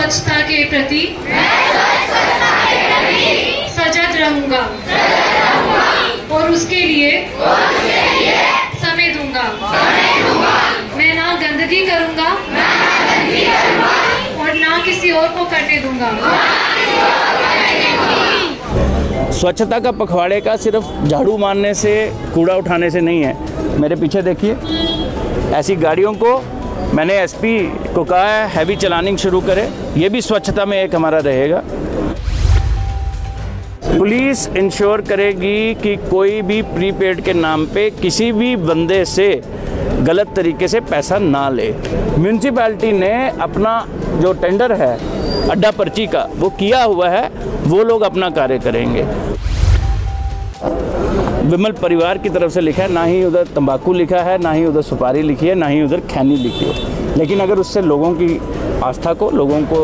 स्वच्छता के प्रति सजग रहूंगा और उसके लिए समय दूंगा। मैं ना गंदगी करूंगा और ना किसी और को करने दूंगा। स्वच्छता का पखवाड़े का सिर्फ झाड़ू मारने से, कूड़ा उठाने से नहीं है। मेरे पीछे देखिए, ऐसी गाड़ियों को मैंने एसपी को कहा है हैवी चलानिंग शुरू करे। ये भी स्वच्छता में एक हमारा रहेगा। पुलिस इंश्योर करेगी कि कोई भी प्रीपेड के नाम पे किसी भी बंदे से गलत तरीके से पैसा ना ले। म्यूनसिपैलिटी ने अपना जो टेंडर है अड्डा पर्ची का वो किया हुआ है, वो लोग अपना कार्य करेंगे। विमल परिवार की तरफ से लिखा है, ना ही उधर तंबाकू लिखा है, ना ही उधर सुपारी लिखी है, ना ही उधर खैनी लिखी है। लेकिन अगर उससे लोगों की आस्था को, लोगों को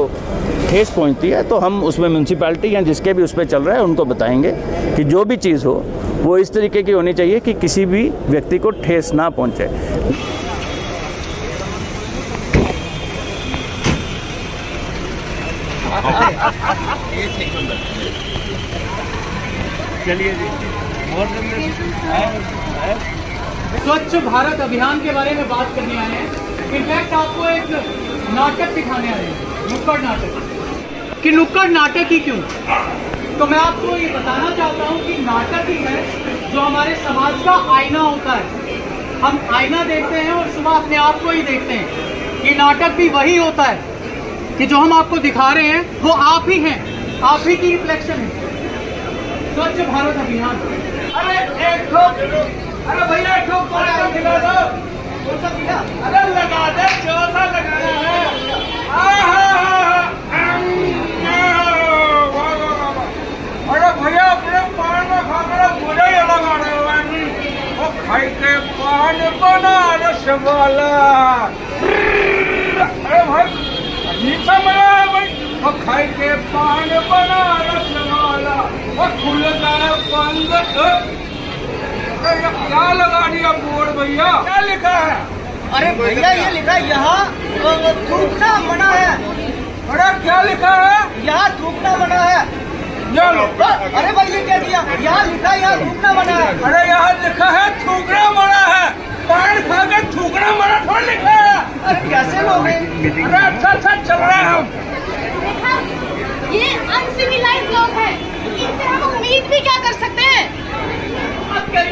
ठेस पहुंचती है तो हम उसमें म्यूनसिपैलिटी या जिसके भी उस पर चल रहा है उनको बताएंगे कि जो भी चीज़ हो वो इस तरीके की होनी चाहिए कि किसी भी व्यक्ति को ठेस ना पहुंचे। चलिए जी, स्वच्छ भारत अभियान के बारे में बात करने आए हैं। इनफैक्ट आपको एक नाटक दिखाने आए हैं, नुक्कड़ नाटक। कि नुक्कड़ नाटक ही क्यों? तो मैं आपको ये बताना चाहता हूँ कि नाटक ही है जो हमारे समाज का आईना होता है। हम आईना देखते हैं और सुबह अपने आप को ही देखते हैं। ये नाटक भी वही होता है कि जो हम आपको दिखा रहे हैं वो आप ही हैं, आप ही की रिफ्लेक्शन है। स्वच्छ भारत अभियान। अरे एक ठोक, अरे भैया एक ठोक खिला दो। अरे लगा दे, चौथा लगाना है। अरे भैया अपने पान में खाकर मुझे ये लगा रहे हो। वो खाई के पान बना रसवाला। अरे भाई अजीब सा बना है भाई। वो खाई के पान बना रसवाला, वो खुल गया बंद। क्या लगा दिया बोर्ड भैया? क्या लिखा है? अरे भैया ये लिखा है यहाँ थूकना मना है। अरे क्या लिखा है? यहाँ थूकना मना है। अरे भाई ये क्या दिया? यहाँ लिखा है यहाँ थूकना मना है। अरे यहाँ लिखा है थूकना मना है। पान खाकर थूकना मना थोड़ा लिखा है। अरे कैसे लोग हैं? अरे अच्छा अच्छा चल रहे हैं हम। ये अनसिविलाइज्ड लोग हैं, इनसे हम उम्मीद भी क्या कर सकते हैं?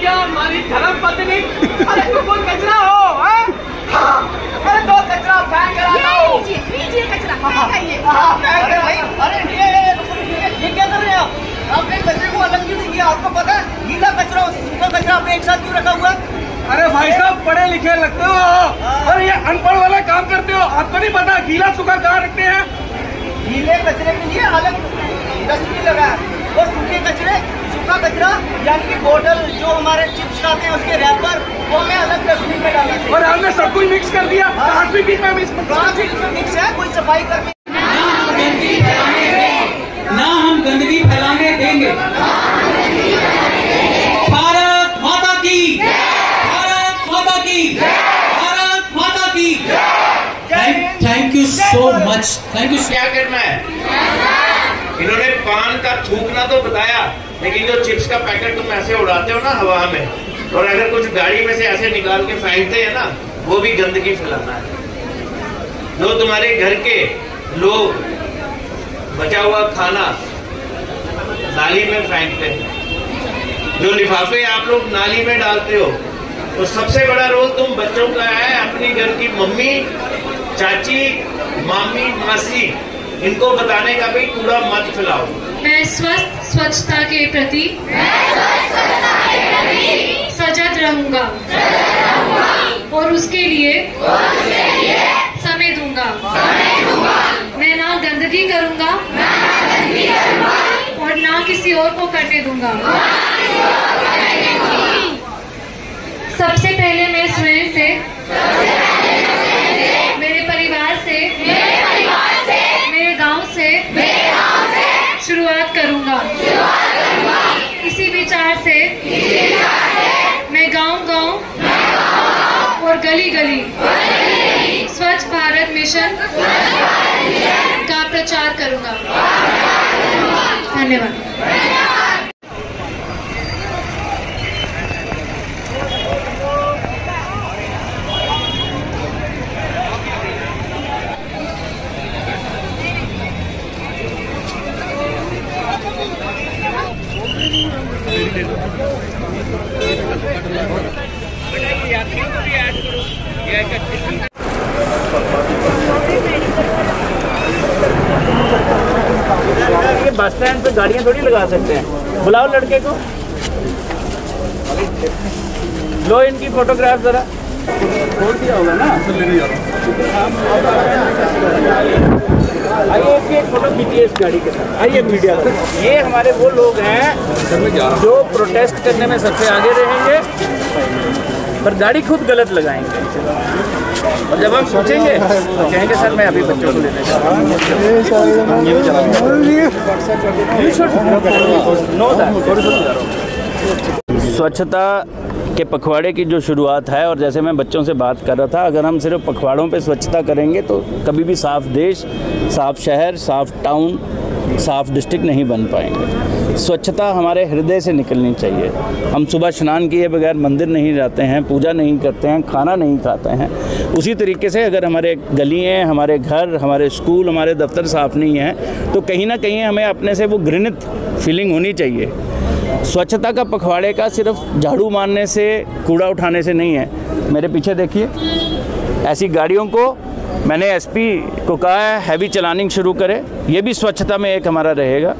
हमारी धर्म पत्नी। अरे तू कोई कचरा हो? अरे तो कचरा फेंक रहा हो। लीजिए कचरा अरे भाई, अरे ये क्या कर रहे हैं आप? आपने कचरे को अलग क्यों नहीं किया? आपको पता है गीला कचरा और सूखा कचरा आपने एक साथ क्यों रखा हुआ? अरे भाई साहब पढ़े लिखे लगते हो और ये अनपढ़ वाला काम करते हो। आपको नहीं पता गीला सूखा कहाँ रखते हैं? गीले कचरे के लिए अलग डस्टबिन लगा है और सूखे कचरे, सूखा कचरा यानी कि बोतल जो हमारे चिप्स खाते हैं उसके रैपर, वो हमें अलग डस्टबिन में डालना चाहिए। और हमने सब कुछ मिक्स कर दिया। आज भी बीच में मिक्स है, कोई सफाई करने ना हम गंदगी फैलाने देंगे। भारत माता की, भारत माता की, भारत माता की। Thank you so much. Thank you. क्या करना है? इन्होंने पान का थूकना तो बताया, लेकिन जो चिप्स का पैकेट तुम ऐसे उड़ाते हो ना हवा में, और अगर कुछ गाड़ी में से ऐसे निकाल के फेंकते हैं ना, वो भी गंदगी फैलाना है। जो तुम्हारे घर के लोग बचा हुआ खाना नाली में फेंकते हैं, जो लिफाफे आप लोग नाली में डालते हो, तो सबसे बड़ा रोल तुम बच्चों का है। अपनी घर की मम्मी, चाची, मामी, मासी, इनको बताने का भी कूड़ा मत फैलाओ। मैं स्वच्छता के प्रति सजग रहूंगा और उसके लिए समय दूंगा। मैं ना गंदगी करूंगा और ना किसी और को करने दूंगा। सबसे पहले मैं स्वयं से, मेरे परिवार से, मेरे गांव से शुरुआत करूंगा। इसी विचार से मैं गांव-गांव और गली-गली स्वच्छ भारत मिशन का प्रचार करूंगा। धन्यवाद। ये बस स्टैंड पे गाड़ियाँ थोड़ी लगा सकते हैं। बुलाओ लड़के को, लो इनकी फोटोग्राफ जरा। छोड़ दिया होगा ना? आइए इसकी एक फोटो खींचिए इस गाड़ी के साथ। आइए मीडिया पर। ये हमारे वो लोग हैं जो प्रोटेस्ट करने में सबसे आगे रहेंगे, पर गाड़ी खुद गलत लगाएंगे। और जब हम सोचेंगे तो कहेंगे सर मैं अभी बच्चों को लेने जा रहा हूँ। स्वच्छता के पखवाड़े की जो शुरुआत है, और जैसे मैं बच्चों से बात कर रहा था, अगर हम सिर्फ पखवाड़ों पे स्वच्छता करेंगे तो कभी भी साफ देश, साफ शहर, साफ टाउन, साफ डिस्ट्रिक्ट नहीं बन पाएंगे। स्वच्छता हमारे हृदय से निकलनी चाहिए। हम सुबह स्नान किए बगैर मंदिर नहीं जाते हैं, पूजा नहीं करते हैं, खाना नहीं खाते हैं। उसी तरीके से अगर हमारे गलियाँ, हमारे घर, हमारे स्कूल, हमारे दफ्तर साफ़ नहीं हैं तो कहीं ना कहीं हमें अपने से वो घृणित फीलिंग होनी चाहिए। स्वच्छता का पखवाड़े का सिर्फ झाड़ू मारने से, कूड़ा उठाने से नहीं है। मेरे पीछे देखिए, ऐसी गाड़ियों को मैंने एसपी को कहा है हैवी चलानिंग शुरू करे। ये भी स्वच्छता में एक हमारा रहेगा।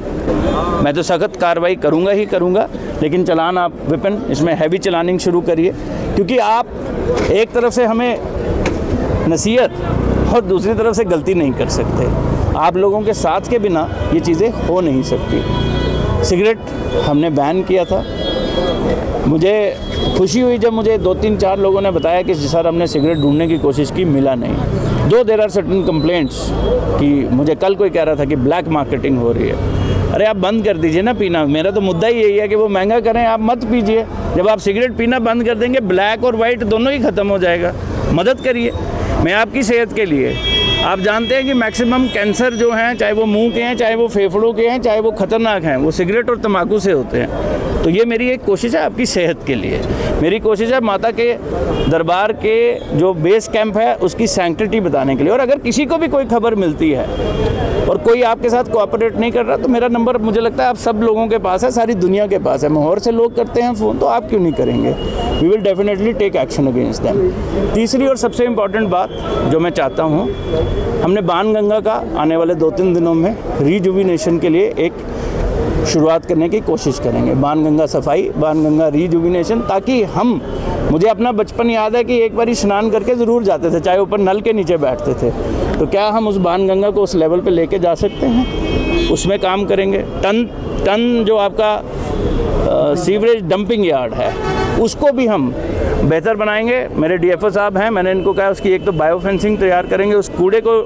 मैं तो सख्त कार्रवाई करूंगा ही करूंगा, लेकिन चलान आप विपिन इसमें हैवी चलानिंग शुरू करिए, क्योंकि आप एक तरफ से हमें नसीहत और दूसरी तरफ से गलती नहीं कर सकते। आप लोगों के साथ के बिना ये चीज़ें हो नहीं सकती। सिगरेट हमने बैन किया था। मुझे खुशी हुई जब मुझे 2-3-4 लोगों ने बताया कि सर हमने सिगरेट ढूंढने की कोशिश की, मिला नहीं। देयर आर सर्टेन कंप्लेंट्स कि मुझे कल कोई कह रहा था कि ब्लैक मार्केटिंग हो रही है। अरे आप बंद कर दीजिए ना पीना। मेरा तो मुद्दा ही यही है कि वो महंगा करें, आप मत पीजिए। जब आप सिगरेट पीना बंद कर देंगे, ब्लैक और वाइट दोनों ही ख़त्म हो जाएगा। मदद करिए। मैं आपकी सेहत के लिए, आप जानते हैं कि मैक्सिमम कैंसर जो हैं, चाहे वो मुंह के हैं, चाहे वो फेफड़ों के हैं, चाहे वो ख़तरनाक हैं, वो सिगरेट और तंबाकू से होते हैं। तो ये मेरी एक कोशिश है आपकी सेहत के लिए। मेरी कोशिश है माता के दरबार के जो बेस कैंप है उसकी सैंक्टिटी बताने के लिए। और अगर किसी को भी कोई खबर मिलती है और कोई आपके साथ कोऑपरेट नहीं कर रहा, तो मेरा नंबर मुझे लगता है आप सब लोगों के पास है, सारी दुनिया के पास है। माहौर से लोग करते हैं फ़ोन, तो आप क्यों नहीं करेंगे? We will definitely take action against them. तीसरी और सबसे इम्पॉर्टेंट बात जो मैं चाहता हूँ, हमने बाणगंगा का आने वाले 2-3 दिनों में रिजुविनेशन के लिए एक शुरुआत करने की कोशिश करेंगे। बाणगंगा सफाई, बाणगंगा रिजुविनेशन, ताकि मुझे अपना बचपन याद है कि एक बार स्नान करके ज़रूर जाते थे, चाहे ऊपर नल के नीचे बैठते थे। तो क्या हम उस बाणगंगा को उस लेवल पे लेके जा सकते हैं? उसमें काम करेंगे। टन जो आपका सीवरेज डंपिंग यार्ड है, उसको भी हम बेहतर बनाएंगे। मेरे डीएफओ साहब हैं, मैंने इनको कहा उसकी एक तो बायो फेंसिंग तैयार करेंगे। उस कूड़े को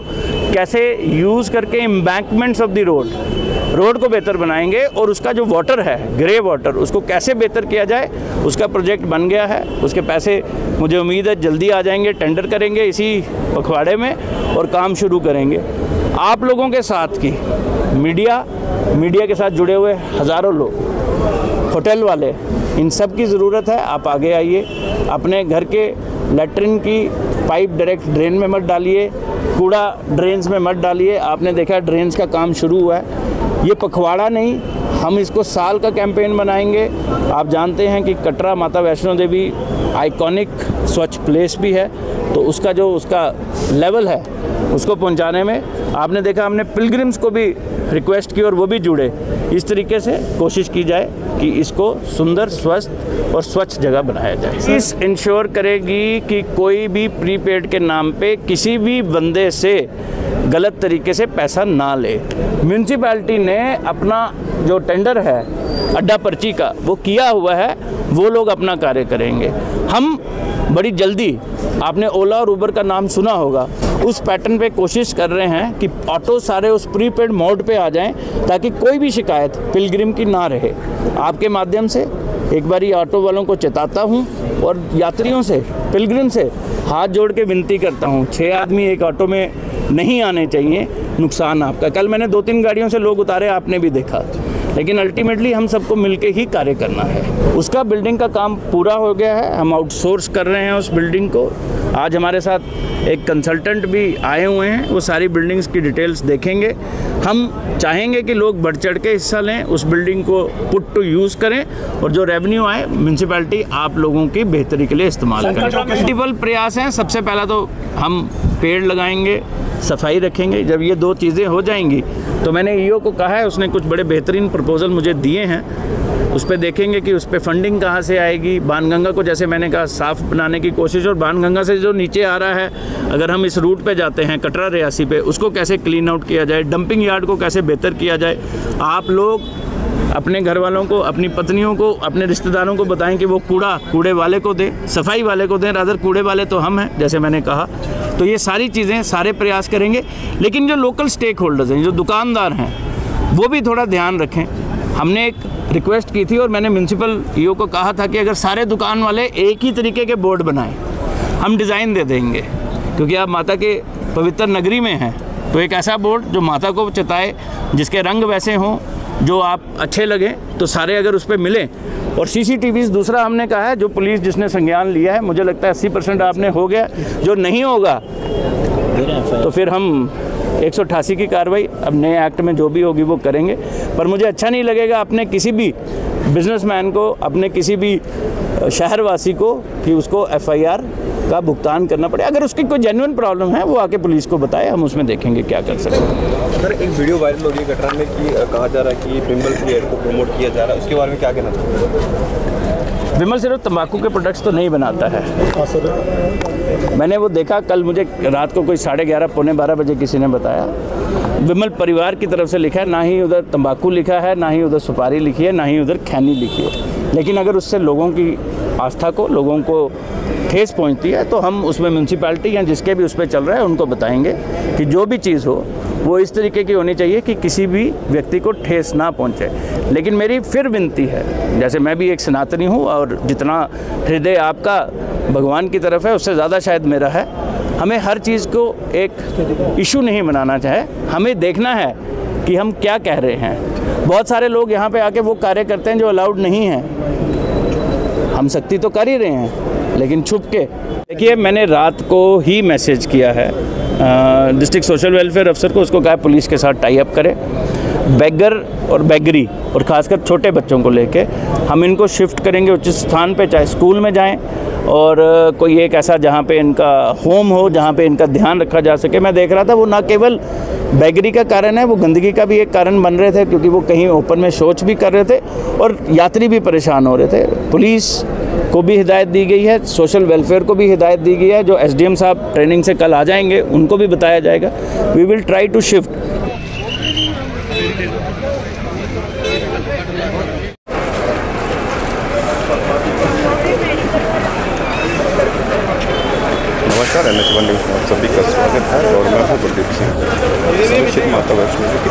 कैसे यूज़ करके एम्बैंकमेंट्स ऑफ द रोड को बेहतर बनाएंगे, और उसका जो वाटर है, ग्रे वाटर, उसको कैसे बेहतर किया जाए, उसका प्रोजेक्ट बन गया है। उसके पैसे मुझे उम्मीद है जल्दी आ जाएंगे। टेंडर करेंगे इसी पखवाड़े में और काम शुरू करेंगे। आप लोगों के साथ की मीडिया के साथ जुड़े हुए हज़ारों लोग, होटल वाले, इन सब की ज़रूरत है। आप आगे आइए। अपने घर के लैट्रिन की पाइप डायरेक्ट ड्रेन में मत डालिए, कूड़ा ड्रेन्स में मत डालिए। आपने देखा ड्रेन्स का काम शुरू हुआ है। ये पखवाड़ा नहीं, हम इसको साल का कैंपेन बनाएंगे। आप जानते हैं कि कटरा माता वैष्णो देवी आइकॉनिक स्वच्छ प्लेस भी है, तो उसका लेवल है उसको पहुंचाने में आपने देखा हमने पिलग्रिम्स को भी रिक्वेस्ट की और वो भी जुड़े। इस तरीके से कोशिश की जाए कि इसको सुंदर, स्वस्थ और स्वच्छ जगह बनाया जाए। इस इंश्योर करेगी कि कोई भी प्रीपेड के नाम पे किसी भी बंदे से गलत तरीके से पैसा ना ले। म्यूनसिपैलिटी ने अपना जो टेंडर है अड्डा पर्ची का वो किया हुआ है, वो लोग अपना कार्य करेंगे। हम बड़ी जल्दी, आपने ओला और उबर का नाम सुना होगा, उस पैटर्न पे कोशिश कर रहे हैं कि ऑटो सारे उस प्रीपेड मोड पे आ जाएं, ताकि कोई भी शिकायत पिलग्रिम की ना रहे। आपके माध्यम से एक बारी ऑटो वालों को चेताता हूं और यात्रियों से, पिलग्रिम से हाथ जोड़ के विनती करता हूं, 6 आदमी एक ऑटो में नहीं आने चाहिए। नुकसान आपका। कल मैंने 2-3 गाड़ियों से लोग उतारे, आपने भी देखा, लेकिन अल्टीमेटली हम सबको मिलके ही कार्य करना है। उसका बिल्डिंग का काम पूरा हो गया है, हम आउटसोर्स कर रहे हैं उस बिल्डिंग को। आज हमारे साथ एक कंसल्टेंट भी आए हुए हैं, वो सारी बिल्डिंग्स की डिटेल्स देखेंगे। हम चाहेंगे कि लोग बढ़ चढ़ के हिस्सा लें, उस बिल्डिंग को पुट टू यूज़ करें और जो रेवेन्यू आए म्यूनसिपैलिटी आप लोगों की बेहतरी के लिए इस्तेमाल करें। मल्टीपल प्रयास हैं। सबसे पहला तो हम पेड़ लगाएंगे, सफाई रखेंगे। जब ये 2 चीज़ें हो जाएंगी तो मैंने ईओ को कहा है, उसने कुछ बड़े बेहतरीन प्रपोजल मुझे दिए हैं, उस पर देखेंगे कि उस पर फंडिंग कहाँ से आएगी। बाणगंगा को जैसे मैंने कहा साफ़ बनाने की कोशिश, और बाणगंगा से जो नीचे आ रहा है, अगर हम इस रूट पे जाते हैं कटरा रियासी पे, उसको कैसे क्लीन आउट किया जाए, डंपिंग यार्ड को कैसे बेहतर किया जाए। आप लोग अपने घर वालों को, अपनी पत्नियों को, अपने रिश्तेदारों को बताएं कि वो कूड़े वाले को दें, सफाई वाले को दें। रादर कूड़े वाले तो हम हैं, जैसे मैंने कहा। तो ये सारी चीज़ें, सारे प्रयास करेंगे। लेकिन जो लोकल स्टेक होल्डर्स हैं, जो दुकानदार हैं, वो भी थोड़ा ध्यान रखें। हमने एक रिक्वेस्ट की थी और मैंने म्यूनसिपल ईओ को कहा था कि अगर सारे दुकान वाले एक ही तरीके के बोर्ड बनाएं, हम डिज़ाइन दे देंगे, क्योंकि आप माता के पवित्र नगरी में हैं। तो एक ऐसा बोर्ड जो माता को चिताए, जिसके रंग वैसे हों, जो आप अच्छे लगें, तो सारे अगर उस पर मिलें। और CCTVs दूसरा हमने कहा है, जो पुलिस जिसने संज्ञान लिया है, मुझे लगता है 80% आपने हो गया। जो नहीं होगा तो फिर हम 188 की कार्रवाई अब नए एक्ट में जो भी होगी वो करेंगे। पर मुझे अच्छा नहीं लगेगा अपने किसी भी बिजनेसमैन को, अपने किसी भी शहरवासी को, कि उसको FIR का भुगतान करना पड़े। अगर उसकी कोई जेन्युइन प्रॉब्लम है वो आके पुलिस को बताए, हम उसमें देखेंगे क्या कर सकते हैं। सर, एक वीडियो वायरल हो रही है कटरा में कि कहा जा रहा है कि विमल की को प्रमोट किया जा रहा है, उसके बारे में क्या कहना चाहते हैं? विमल सिर्फ तंबाकू के प्रोडक्ट्स तो नहीं बनाता है। मैंने वो देखा, कल मुझे रात को कोई 11:30 पौने 12 बजे किसी ने बताया, विमल परिवार की तरफ से लिखा है, ना ही उधर तंबाकू लिखा है, ना ही उधर सुपारी लिखी है, ना ही उधर खैनी लिखी है। लेकिन अगर उससे लोगों की आस्था को, लोगों को ठेस पहुंचती है, तो हम उसमें म्यूनसिपैलिटी या जिसके भी उस पर चल रहा है उनको बताएंगे कि जो भी चीज़ हो वो इस तरीके की होनी चाहिए कि किसी भी व्यक्ति को ठेस ना पहुंचे। लेकिन मेरी फिर विनती है, जैसे मैं भी एक सनातनी हूँ और जितना हृदय आपका भगवान की तरफ है उससे ज़्यादा शायद मेरा है, हमें हर चीज़ को एक इशू नहीं बनाना चाहे। हमें देखना है कि हम क्या कह रहे हैं। बहुत सारे लोग यहाँ पे आके वो कार्य करते हैं जो अलाउड नहीं है। हम सख्ती तो कर ही रहे हैं, लेकिन छुप के। देखिए, मैंने रात को ही मैसेज किया है डिस्ट्रिक्ट सोशल वेलफेयर अफसर को, उसको कहा पुलिस के साथ टाई अप करे। बैगर और बैगरी और ख़ासकर छोटे बच्चों को लेके हम इनको शिफ्ट करेंगे उचित स्थान पे, चाहे स्कूल में जाएं और कोई एक ऐसा जहाँ पे इनका होम हो, जहाँ पे इनका ध्यान रखा जा सके। मैं देख रहा था वो ना केवल बैगरी का कारण है, वो गंदगी का भी एक कारण बन रहे थे, क्योंकि वो कहीं ओपन में शौच भी कर रहे थे और यात्री भी परेशान हो रहे थे। पुलिस को भी हिदायत दी गई है, सोशल वेलफेयर को भी हिदायत दी गई है। जो SDM साहब ट्रेनिंग से कल आ जाएंगे उनको भी बताया जाएगा। We will try to shift. नमस्कार, NH1 न्यूज़ में सभी का स्वागत है और मैं हूँ कुलदीप सिंह। माता वैष्णो देवी की